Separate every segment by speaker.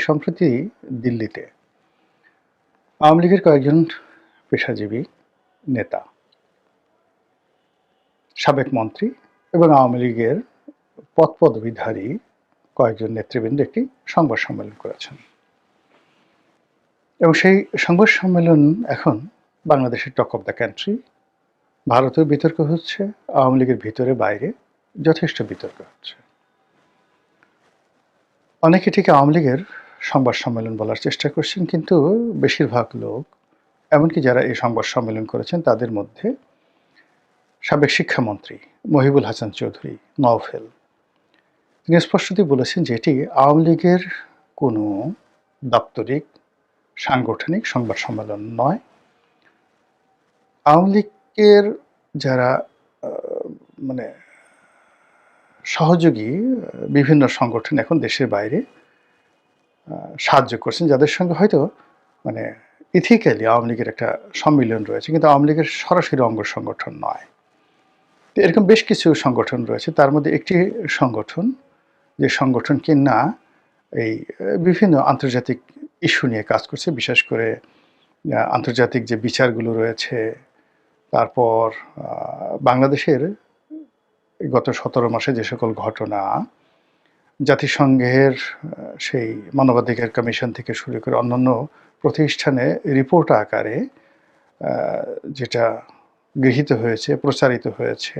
Speaker 1: সম্প্রতি দিল্লিতে আওয়ামী লীগের কয়েকজন পেশাজীবী নেতা, সাবেক মন্ত্রী এবং আওয়ামী লীগের পদপদবীধারী কয়েকজন নেতৃবৃন্দ একটি সংবাদ সম্মেলন করেছেন এবং সেই সংবাদ সম্মেলন এখন বাংলাদেশের টক অফ দ্য কান্ট্রি। ভারতেও বিতর্ক হচ্ছে, আওয়ামী লীগের ভিতরে বাইরে যথেষ্ট বিতর্ক হচ্ছে। অনেকে ঠিক আওয়ামী লীগের সংবাদ সম্মেলন বলার চেষ্টা করছেন, কিন্তু বেশিরভাগ লোক, এমনকি যারা এই সংবাদ সম্মেলন করেছেন তাদের মধ্যে সাবেক শিক্ষামন্ত্রী মহিবুল হাসান চৌধুরী নওফেল, তিনি স্পষ্টতই বলেছেন যে এটি আওয়ামী লীগের কোনো দাপ্তরিক সাংগঠনিক সংবাদ সম্মেলন নয়। আওয়ামী লীগের যারা মানে সহযোগী বিভিন্ন সংগঠন এখন দেশের বাইরে সাহায্য করছেন, যাদের সঙ্গে হয়তো ইথিক্যালি আওয়ামী লীগের একটা সম্মিলন রয়েছে, কিন্তু আওয়ামী লীগের সরাসরি অঙ্গ সংগঠন নয়। এরকম বেশ কিছু সংগঠন রয়েছে, তার মধ্যে একটি সংগঠন, যে সংগঠন কিনা এই বিভিন্ন আন্তর্জাতিক ইস্যু নিয়ে কাজ করছে, বিশেষ করে আন্তর্জাতিক যে বিচারগুলো রয়েছে, তারপর বাংলাদেশের গত 17 মাসে যে সকল ঘটনা, জাতিসংঘের সেই মানবাধিকার কমিশন থেকে শুরু করে অন্যান্য প্রতিষ্ঠানে রিপোর্ট আকারে যেটা গৃহীত হয়েছে, প্রচারিত হয়েছে,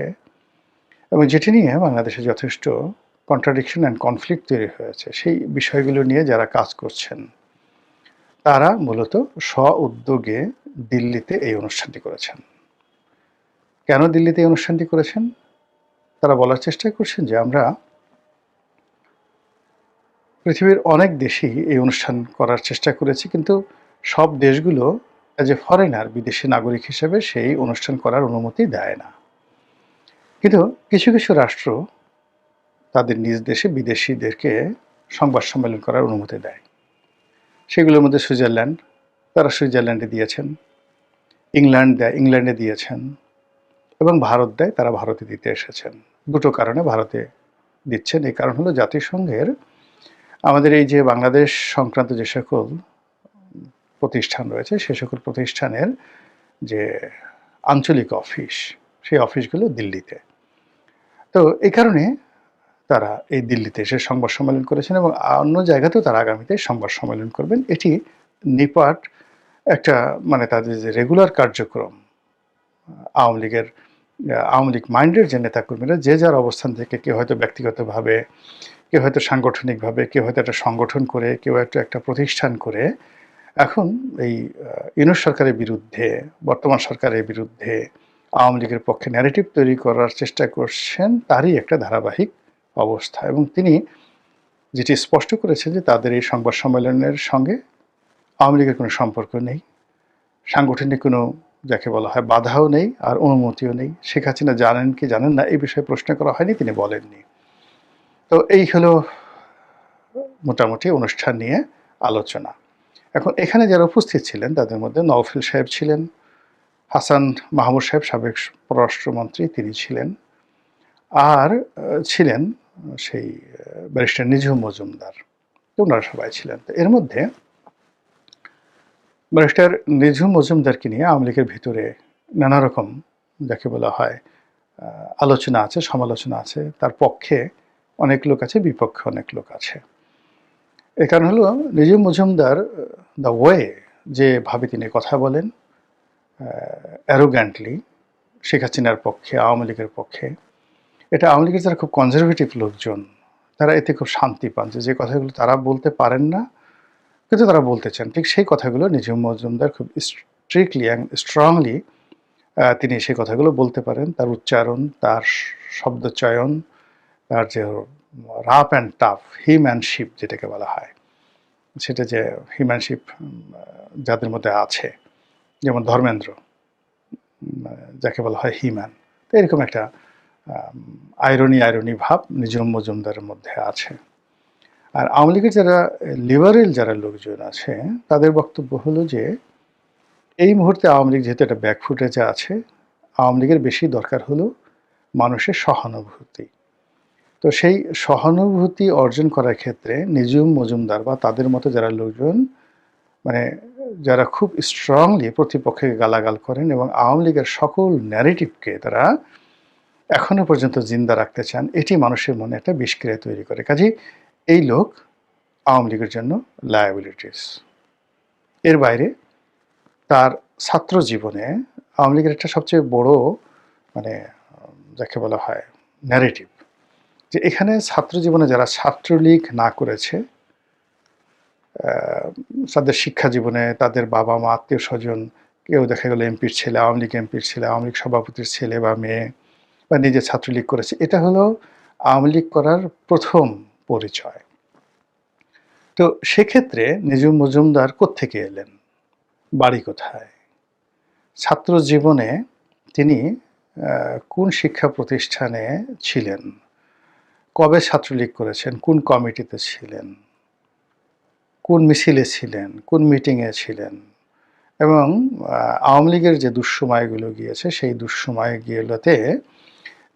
Speaker 1: এবং যেটি নিয়ে বাংলাদেশে যথেষ্ট কন্ট্রাডিকশন অ্যান্ড কনফ্লিক্ট তৈরি হয়েছে, সেই বিষয়গুলো নিয়ে যারা কাজ করছেন তারা মূলত স্ব-উদ্যোগে দিল্লিতে এই অনুষ্ঠানটি করেছেন। কেন দিল্লিতে এই অনুষ্ঠানটি করেছেন? তারা বলার চেষ্টা করছেন যে আমরা পৃথিবীর অনেক দেশেই এই অনুষ্ঠান করার চেষ্টা করেছি, কিন্তু সব দেশগুলো অ্যাজ এ ফরেনার, বিদেশি নাগরিক হিসেবে সেই অনুষ্ঠান করার অনুমতি দেয় না। কিন্তু কিছু কিছু রাষ্ট্র তাদের নিজ দেশে বিদেশিদেরকে সংবাদ সম্মেলন করার অনুমতি দেয়। সেগুলোর মধ্যে সুইজারল্যান্ড, তারা সুইজারল্যান্ডে দিয়েছেন, ইংল্যান্ড দেয়, ইংল্যান্ডে দিয়েছেন, এবং ভারত দেয়, তারা ভারতে দিতে এসেছেন। দুটো কারণে ভারতে দিচ্ছেন। এই কারণ হলো জাতিসংঘের আমাদের এই যে বাংলাদেশ সংক্রান্ত যে সকল প্রতিষ্ঠান রয়েছে, সে সকল প্রতিষ্ঠানের যে আঞ্চলিক অফিস, সেই অফিসগুলো দিল্লিতে। তো এই কারণে তারা এই দিল্লিতে এসে সংবাদ সম্মেলন করেছেন, এবং অন্য জায়গাতেও তারা আগামীতে সংবাদ সম্মেলন করবেন। এটি নিপাট একটা তাদের যে রেগুলার কার্যক্রম, আওয়ামী লীগ মাইন্ডের যে নেতাকর্মীরা যে যার অবস্থান থেকে, কেউ হয়তো ব্যক্তিগতভাবে, কেউ হয়তো সাংগঠনিকভাবে, কেউ হয়তো একটা সংগঠন করে, কেউ একটা প্রতিষ্ঠান করে এখন এই ইউনূস সরকারের বিরুদ্ধে, বর্তমান সরকারের বিরুদ্ধে আওয়ামী লীগের পক্ষে ন্যারেটিভ তৈরি করার চেষ্টা করছেন, তারই একটা ধারাবাহিক অবস্থা। এবং তিনি যেটি স্পষ্ট করেছেন যে তাদের এই সংবাদ সম্মেলনের সঙ্গে আওয়ামী লীগের কোনো সম্পর্ক নেই, সাংগঠনিক কোনো যাকে বলা হয় বাধাও নেই, আর অনুমতিও নেই। শেখ হাসিনা জানেন কি জানেন না এই বিষয়ে প্রশ্ন করা হয়নি, তিনি বলেননি। তো এই হলো মোটামুটি অনুষ্ঠান নিয়ে আলোচনা। এখন এখানে যারা উপস্থিত ছিলেন তাদের মধ্যে নওফেল সাহেব ছিলেন, হাসান মাহমুদ সাহেব সাবেক পররাষ্ট্রমন্ত্রী তিনি ছিলেন, আর ছিলেন সেই ব্যারিস্টার নিঝুম মজুমদার, ওনারা সবাই ছিলেন। তো এর মধ্যে ব্যারিস্টার নিঝুম মজুমদারকে নিয়ে আওয়ামী লীগের ভিতরে নানা রকম যাকে বলা হয় আলোচনা আছে, সমালোচনা আছে। তার পক্ষে অনেক লোক আছে, বিপক্ষে অনেক লোক আছে। এর কারণ হলো নিঝুম মজুমদার দ্য ওয়ে যেভাবে তিনি কথা বলেন, অ্যারোগ্যান্টলি শেখ হাসিনার পক্ষে, আওয়ামী লীগের পক্ষে, এটা আওয়ামী লীগের যারা খুব কনজারভেটিভ লোকজন, তারা এতে খুব শান্তি পান, যে কথাগুলো তারা বলতে পারেন না কিন্তু তারা বলতে চান, ঠিক সেই কথাগুলো নিঝুম মজুমদার খুব স্ট্রিক্টলি অ্যান্ড স্ট্রংলি তিনি সেই কথাগুলো বলতে পারেন। তার উচ্চারণ, তার শব্দচয়ন, তার যে রাফ অ্যান্ড টাফ হিম্যানশিপ যেটাকে বলা হয়, সেটা যে হিম্যানশিপ যাদের মধ্যে আছে, যেমন ধর্মেন্দ্র, যাকে বলা হয় হিম্যান, তো এরকম একটা আইরনি ভাব নিঝুম মজুমদারের মধ্যে আছে। আর আওয়ামী লীগের যারা লিবারেল যারা লোকজন আছে, তাদের বক্তব্য হলো যে এই মুহূর্তে আওয়ামী লীগ যেহেতু একটা ব্যাকফুটেজে আছে, আওয়ামী লীগের বেশি দরকার হলো মানুষের সহানুভূতি। তো সেই সহানুভূতি অর্জন করার ক্ষেত্রে নিঝুম মজুমদার বা তাদের মতো যারা লোকজন মানে যারা খুব স্ট্রংলি প্রতিপক্ষকে গালাগাল করেন এবং আওয়ামী লীগের সকল ন্যারেটিভকে তারা এখনো পর্যন্ত জিন্দা রাখতে চান, এটি মানুষের মনে একটা বিষক্রিয়া তৈরি করে। কাজেই এই লোক আওয়ামী লীগের জন্য লায়াবিলিটিস। এর বাইরে তার ছাত্র জীবনে আওয়ামী লীগের একটা সবচেয়ে বড় মানে যাকে বলা হয় ন্যারেটিভ, যে এখানে ছাত্র জীবনে যারা ছাত্রলীগ না করেছে, তাদের শিক্ষা জীবনে তাদের বাবা মা আত্মীয় স্বজন কেউ দেখা গেল এমপির ছেলে, আওয়ামী লীগ এমপির ছেলে, আওয়ামী লীগ সভাপতির ছেলে বা মেয়ে, বা নিজে ছাত্রলীগ করেছে, এটা হলো আওয়ামী লীগ করার প্রথম পরিচয়। তো সেক্ষেত্রে নিঝুম মজুমদার কোত্থেকে এলেন, বাড়ি কোথায়, ছাত্র জীবনে তিনি কোন শিক্ষা প্রতিষ্ঠানে ছিলেন, কবে ছাত্রলীগ করেছেন, কোন কমিটিতে ছিলেন, কোন মিছিলে ছিলেন, কোন মিটিংয়ে ছিলেন, এবং আওয়ামী লীগের যে দুঃসময়গুলো গিয়েছে সেই দুঃসময়গুলোতে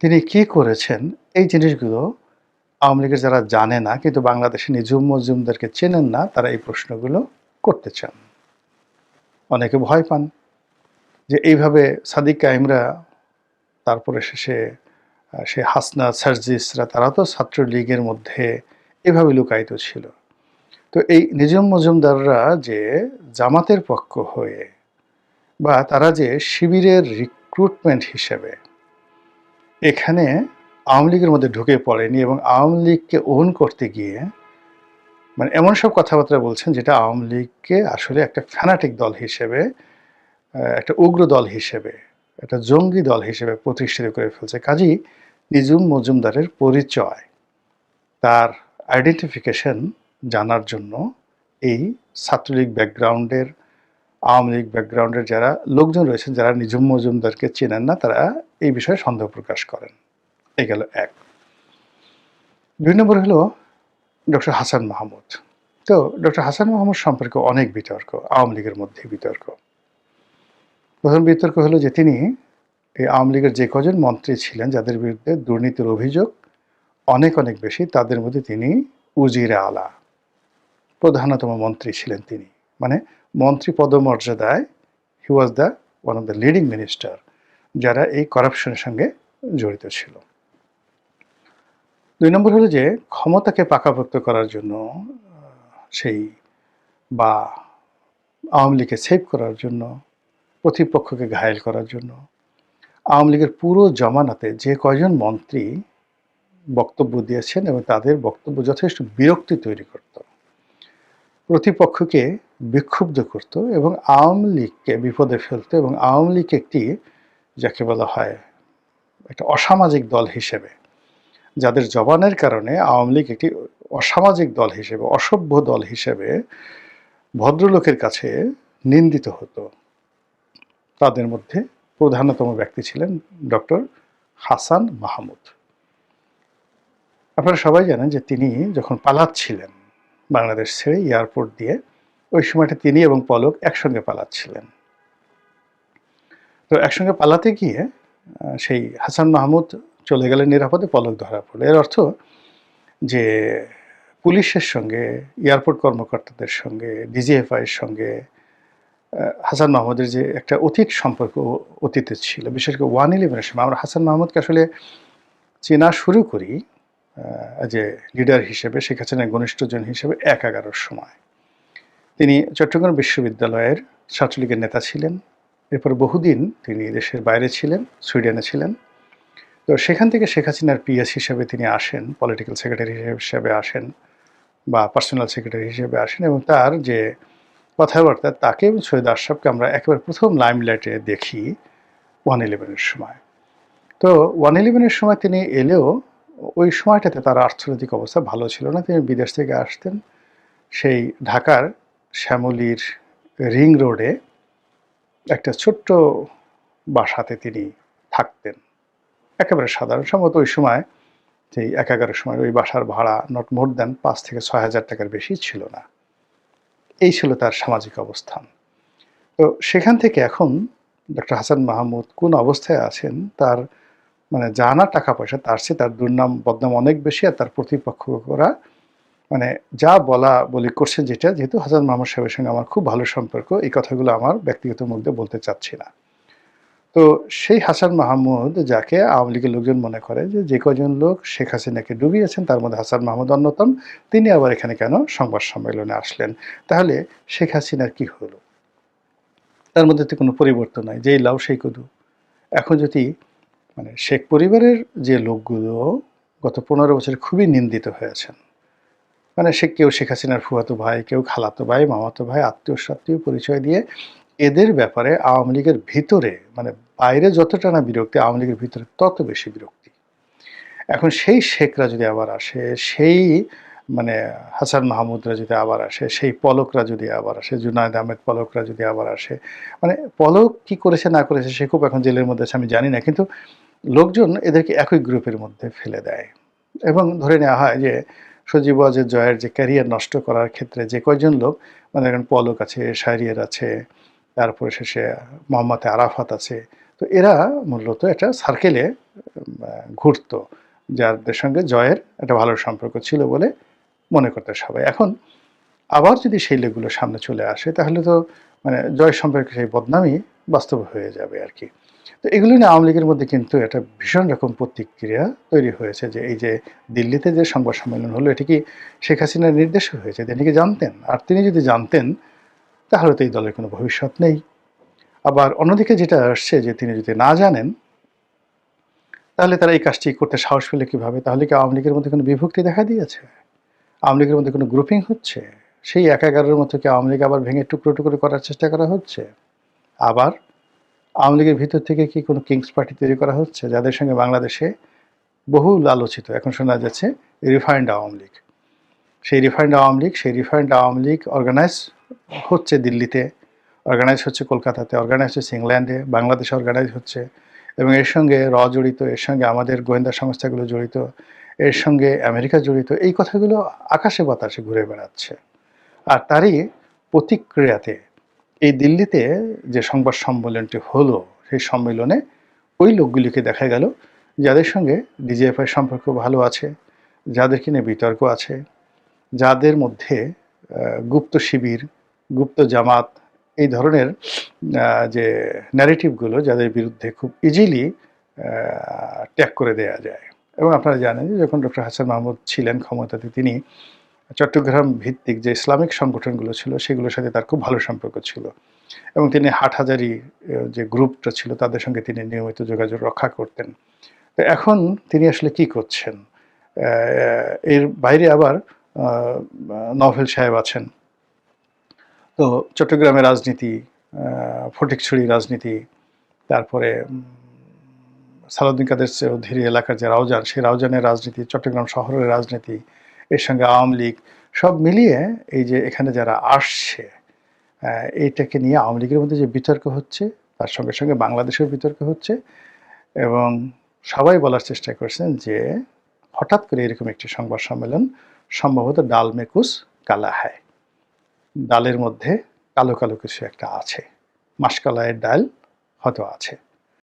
Speaker 1: তিনি কি করেছেন, এই জিনিসগুলো আওয়ামী লীগের যারা জানে না, কিন্তু বাংলাদেশে নিঝুম মজুমদারকে চেনেন না, তারা এই প্রশ্নগুলো করতে চান। অনেকে ভয় পান যে এইভাবে সাদিক কাইমরা, তারপরে শেষে সে হাসনাত সার্জিসরা, তারা তো ছাত্রলীগের মধ্যে এভাবে লুকায়িত ছিল। তো এই নিঝুম মজুমদাররা যে জামাতের পক্ষ হয়ে বা তারা যে শিবিরের রিক্রুটমেন্ট হিসেবে এখানে আওয়ামী লীগের মধ্যে ঢুকে পড়েনি এবং আওয়ামী লীগকে ওন করতে গিয়ে মানে এমন সব কথাবার্তা বলছেন যেটা আওয়ামী লীগকে আসলে একটা ফ্যানাটিক দল হিসেবে, একটা উগ্র দল হিসেবে, একটা জঙ্গি দল হিসেবে প্রতিষ্ঠিত করে ফেলছে। কাজেই নিঝুম মজুমদারের পরিচয়, তার আইডেন্টিফিকেশন জানার জন্য এই ছাত্রলীগ ব্যাকগ্রাউন্ডের, আওয়ামী লীগ ব্যাকগ্রাউন্ডের যারা লোকজন রয়েছেন, যারা নিঝুম মজুমদারকে চেনেন না, তারা এই বিষয়ে সন্দেহ প্রকাশ করেন। এই গেল এক। ২ নম্বর হলো ডক্টর হাসান মাহমুদ। তো ডক্টর হাসান মাহমুদ সম্পর্কে অনেক বিতর্ক, আওয়ামী লীগের মধ্যে বিতর্ক। প্রথম বিতর্ক হলো যে তিনি এই আওয়ামী লীগের যে কজন মন্ত্রী ছিলেন যাদের বিরুদ্ধে দুর্নীতির অভিযোগ অনেক অনেক বেশি, তাদের মধ্যে তিনি উজিরে আলা, প্রধানতম মন্ত্রী ছিলেন তিনি। মানে মন্ত্রী পদমর্যাদায় he was the one of the leading minister যারা এই করাপশনের সঙ্গে জড়িত ছিল। ২ নম্বর হলো যে ক্ষমতাকে পাকাপোক্ত করার জন্য সেই বা আওয়ামী লীগকে সেভ করার জন্য, প্রতিপক্ষকে ঘায়েল করার জন্য আওয়ামী লীগের পুরো জমানাতে যে কয়জন মন্ত্রী বক্তব্য দিয়েছেন এবং তাদের বক্তব্য যথেষ্ট বিরক্তি তৈরি করত, প্রতিপক্ষকে বিক্ষুব্ধ করত এবং আওয়ামী লীগকে বিপদে ফেলত এবং আওয়ামী লীগ একটি যাকে বলা হয় একটা অসামাজিক দল হিসেবে, যাদের জবানের কারণে আওয়ামী লীগ একটি অসামাজিক দল হিসেবে, অসভ্য দল হিসেবে ভদ্রলোকের কাছে নিন্দিত হতো, তাদের মধ্যে প্রধানতম ব্যক্তি ছিলেন ডক্টর হাসান মাহমুদ। আপনারা সবাই জানেন যে তিনি যখন পালাচ্ছিলেন বাংলাদেশ ছেড়ে এয়ারপোর্ট দিয়ে, ওই সময়টা তিনি এবং পলক একসঙ্গে পালাচ্ছিলেন। তো একসঙ্গে পালাতে গিয়ে সেই হাসান মাহমুদ চলে গেলেন নিরাপদে, পলক ধরা পড়ল। এর অর্থ যে পুলিশের সঙ্গে, এয়ারপোর্ট কর্মকর্তাদের সঙ্গে, ডিজিএফআইয়ের সঙ্গে হাসান মাহমুদের যে একটা অতীত সম্পর্ক অতীতে ছিল, বিশেষ করে 111-এর সময় আমরা হাসান মাহমুদকে আসলে চেনা শুরু করি যে লিডার হিসেবে, শেখ হাসিনার ঘনিষ্ঠজন হিসেবে ১/১১-র সময়। তিনি চট্টগ্রাম বিশ্ববিদ্যালয়ের ছাত্রলীগের নেতা ছিলেন। এরপর বহুদিন তিনি দেশের বাইরে ছিলেন, সুইডেনে ছিলেন। তো সেখান থেকে শেখ হাসিনার পিএস হিসেবে তিনি আসেন, পলিটিক্যাল সেক্রেটারি হিসেবে আসেন বা পার্সোনাল সেক্রেটারি হিসেবে আসেন, এবং তার যে কথাবার্তা, তাকে এবং সৈয়দ আশরাফকে আমরা একেবারে প্রথম লাইমলাইটে দেখি 111-এর সময়। তো 111-এর সময় তিনি এলেও ওই সময়টাতে তার অর্থনৈতিক অবস্থা ভালো ছিল না। তিনি বিদেশ থেকে আসতেন, সেই ঢাকার শ্যামলীর রিং রোডে একটা ছোট্ট বাসাতে তিনি থাকতেন, একেবারে সাধারণ। সম্ভবত ওই সময় সেই ১/১১-এর সময় ওই বাসার ভাড়া নট মোর দ্যান ৫ থেকে ৬ হাজার টাকার বেশি ছিল না। এই ছিল তার সামাজিক অবস্থান। তো সেখান থেকে এখন ডক্টর হাসান মাহমুদ কোন অবস্থায় আছেন, তার মানে যা না টাকা পয়সা তার চেয়ে তার দুর্নাম বদনাম অনেক বেশি, আর তার প্রতিপক্ষরা মানে যা বলা বলি করছে, যেটা যেহেতু হাসান মাহমুদ সাহেবের সঙ্গে আমার খুব ভালো সম্পর্ক, এই কথাগুলো আমার ব্যক্তিগত মুখ দিয়ে বলতে চাচ্ছি না। তো সেই হাসান মাহমুদ, যাকে আওয়ামী লীগের লোকজন মনে করে যে কজন লোক শেখ হাসিনাকে ডুবিয়েছেন তার মধ্যে হাসান মাহমুদ অন্যতম, তিনি আবার এখানে কেন সংবাদ সম্মেলনে আসলেন? তাহলে শেখ হাসিনার কি হলো? তার মধ্যে তো কোনো পরিবর্তন নাই, যেই লাউ সেই কদু। এখন যদি মানে শেখ পরিবারের যে লোকগুলো গত 15 বছরে খুবই নিন্দিত হয়েছেন, মানে কেউ শেখ হাসিনার ফুফাতো ভাই, কেউ খালাতো ভাই, মামাতো ভাই, আত্মীয়-স্বাত্মীয় পরিচয় দিয়ে এদের ব্যাপারে আওয়ামী লীগের ভিতরে, মানে বাইরে যতটা না বিরক্তি, আওয়ামী লীগের ভিতরে তত বেশি বিরক্তি। এখন সেই শেখরা যদি আবার আসে, সেই মানে হাসান মাহমুদরা যদি আবার আসে, সেই পলকরা যদি আবার আসে, জুনায়েদ আহমেদ পলকরা যদি আবার আসে, মানে পলক কি করেছে না করেছে সে খুব এখন জেলের মধ্যে আছে আমি জানি না, কিন্তু লোকজন এদেরকে একই গ্রুপের মধ্যে ফেলে দেয় এবং ধরে নেওয়া হয় যে সজীব ওয়াজেদ জয়ের যে ক্যারিয়ার নষ্ট করার ক্ষেত্রে যে কয়জন লোক, মানে এখন পলক আছে, শাহরিয়ার আছে, তারপরে শেষে মোহাম্মদ আরাফাত আছে, তো এরা মূলত একটা সার্কেলে ঘুরতো, যাদের সঙ্গে জয়ের একটা ভালো সম্পর্ক ছিল বলে মনে করতে সবাই। এখন আবার যদি সেই লোকগুলো সামনে চলে আসে তাহলে তো মানে জয় সম্পর্কে সেই বদনামই বাস্তব হয়ে যাবে আর কি। তো এগুলো নিয়ে আওয়ামী লীগের মধ্যে কিন্তু একটা ভীষণ রকম প্রতিক্রিয়া তৈরি হয়েছে যে এই যে দিল্লিতে যে সংবাদ সম্মেলন হলো, এটি কি শেখ হাসিনার নির্দেশে হয়েছে? তিনি কি জানতেন? আর তিনি যদি জানতেন তাহলে তো এই দলের কোনো ভবিষ্যৎ নেই। আবার অন্যদিকে যেটা আসছে যে তিনি যদি না জানেন তাহলে তারা এই কাজটি করতে সাহস পেলে কীভাবে? তাহলে কি আওয়ামী লীগের মধ্যে কোনো বিভক্তি দেখা দিয়েছে? আওয়ামী লীগের মধ্যে কোনো গ্রুপিং হচ্ছে? সেই ১/১১-র মতো কি আওয়ামী লীগ আবার ভেঙে টুকরো, টুকরো করার চেষ্টা করা হচ্ছে? আবার আওয়ামী লীগের ভিতর থেকে কি কোনো কিংস পার্টি তৈরি করা হচ্ছে? যাদের সঙ্গে বাংলাদেশে বহুল আলোচিত, এখন শোনা যাচ্ছে রিফাইন্ড আওয়ামী লীগ। সেই রিফাইন্ড আওয়ামী লীগ অর্গানাইজ হচ্ছে দিল্লিতে, অর্গানাইজ হচ্ছে কলকাতাতে, অর্গানাইজ হচ্ছে ইংল্যান্ডে, বাংলাদেশে অর্গানাইজ হচ্ছে এবং এর সঙ্গে জড়িত, এর সঙ্গে আমাদের গোয়েন্দা সংস্থাগুলো জড়িত, এর সঙ্গে আমেরিকা জড়িত। এই কথাগুলো আকাশে বাতাসে ঘুরে বেড়াচ্ছে। আর তারই প্রতিক্রিয়াতে এই দিল্লিতে যে সংবাদ সম্মেলনটি হলো, সেই সম্মেলনে ওই লোকগুলিকে দেখা গেল যাদের সঙ্গে ডিজিএফআই সম্পর্ক ভালো আছে, যাদের কিনে বিতর্ক আছে, যাদের মধ্যে গুপ্ত শিবির, গুপ্ত জামাত, এই ধরনের যে ন্যারেটিভগুলো যাদের বিরুদ্ধে খুব ইজিলি ত্যাগ করে দেয়া যায়। এবং আপনারা জানেন যে যখন ডক্টর হাসান মাহমুদ ছিলেন ক্ষমতাতে, তিনি চট্টগ্রাম ভিত্তিক যে ইসলামিক সংগঠনগুলো ছিল সেগুলোর সাথে তার খুব ভালো সম্পর্ক ছিল এবং তিনি হাটহাজারী যে গ্রুপটা ছিল তাদের সঙ্গে তিনি নিয়মিত যোগাযোগ রক্ষা করতেন। তো এখন তিনি আসলে কি করছেন? এর বাইরে আবার নভেল সাহেব আছেন। তো চট্টগ্রামের রাজনীতি, ফটিকছড়ি রাজনীতি, তারপরে সালাউদ্দিন কাদের চৌধুরী এলাকার যে রাউজান, সেই রাউজানের রাজনীতি, চট্টগ্রাম শহরের রাজনীতি, এর সঙ্গে আওয়ামী লীগ, সব মিলিয়ে এই যে এখানে যারা আসছে, এইটাকে নিয়ে আওয়ামী লীগের মধ্যে যে বিতর্ক হচ্ছে, তার সঙ্গে সঙ্গে বাংলাদেশের বিতর্ক হচ্ছে এবং সবাই বলার চেষ্টা করছেন যে হঠাৎ করে এরকম একটি সংবাদ সম্মেলন সম্ভবত ডাল মে কুছ কালা হ্যায়, ডালের মধ্যে কালো কালো কিছু একটা আছে, মাসকলাইয়ের ডাল হয়তো আছে।